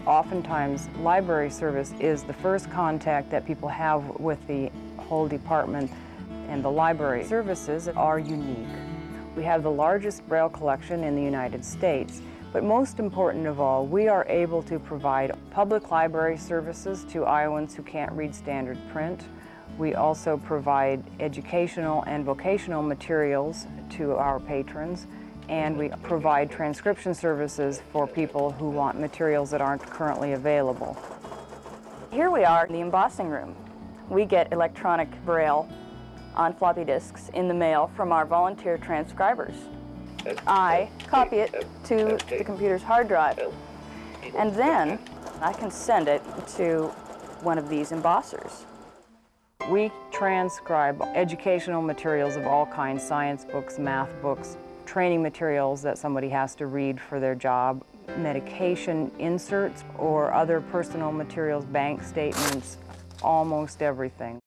Oftentimes, library service is the first contact that people have with the whole department, and the library services are unique. We have the largest Braille collection in the United States, but most important of all, we are able to provide public library services to Iowans who can't read standard print. We also provide educational and vocational materials to our patrons, and we provide transcription services for people who want materials that aren't currently available. Here we are in the embossing room. We get electronic Braille on floppy disks in the mail from our volunteer transcribers. I copy it to the computer's hard drive, and then I can send it to one of these embossers. We transcribe educational materials of all kinds, science books, math books, training materials that somebody has to read for their job, medication inserts or other personal materials, bank statements, almost everything.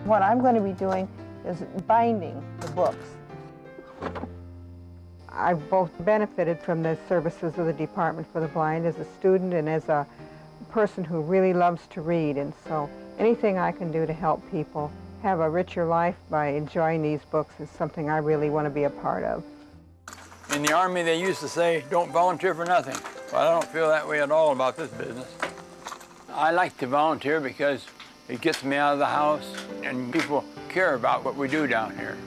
What I'm going to be doing is binding the books. I've both benefited from the services of the Department for the Blind as a student and as a person who really loves to read, and so anything I can do to help people have a richer life by enjoying these books is something I really want to be a part of. In the Army, they used to say, don't volunteer for nothing. Well, I don't feel that way at all about this business. I like to volunteer because it gets me out of the house, and people care about what we do down here.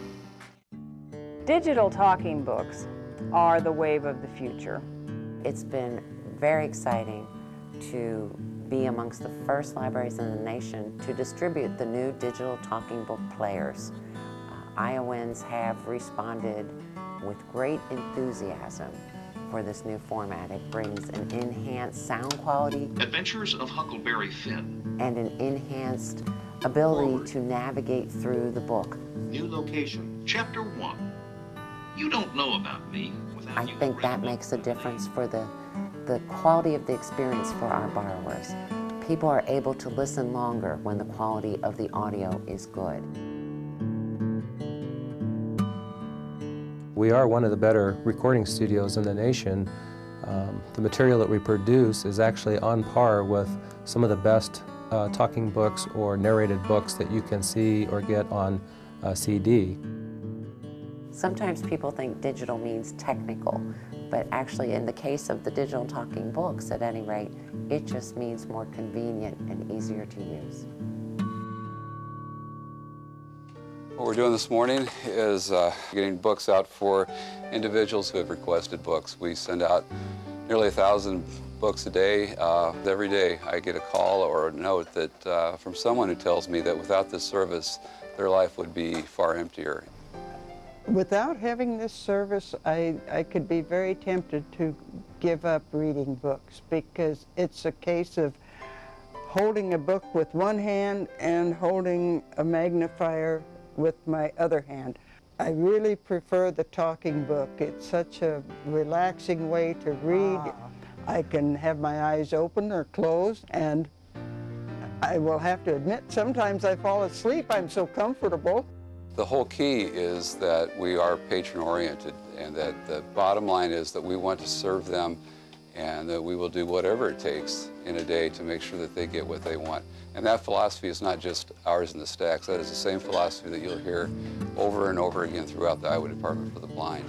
Digital talking books are the wave of the future. It's been very exciting to be amongst the first libraries in the nation to distribute the new digital talking book players. Iowans have responded with great enthusiasm for this new format. It brings an enhanced sound quality. Adventures of Huckleberry Finn. And an enhanced ability to navigate through the book. New location, Chapter 1. You don't know about me without I think that makes a difference for the quality of the experience for our borrowers. People are able to listen longer when the quality of the audio is good. We are one of the better recording studios in the nation. The material that we produce is actually on par with some of the best talking books or narrated books that you can see or get on CD. Sometimes people think digital means technical, but actually in the case of the digital talking books, at any rate, it just means more convenient and easier to use. What we're doing this morning is getting books out for individuals who have requested books. We send out nearly 1,000 books a day. Every day I get a call or a note that from someone who tells me that without this service, their life would be far emptier. Without having this service, I could be very tempted to give up reading books, because it's a case of holding a book with one hand and holding a magnifier with my other hand. I really prefer the talking book. It's such a relaxing way to read. I can have my eyes open or closed, and I will have to admit, sometimes I fall asleep. I'm so comfortable. The whole key is that we are patron-oriented, and that the bottom line is that we want to serve them, and that we will do whatever it takes in a day to make sure that they get what they want. And that philosophy is not just ours in the stacks. That is the same philosophy that you'll hear over and over again throughout the Iowa Department for the Blind.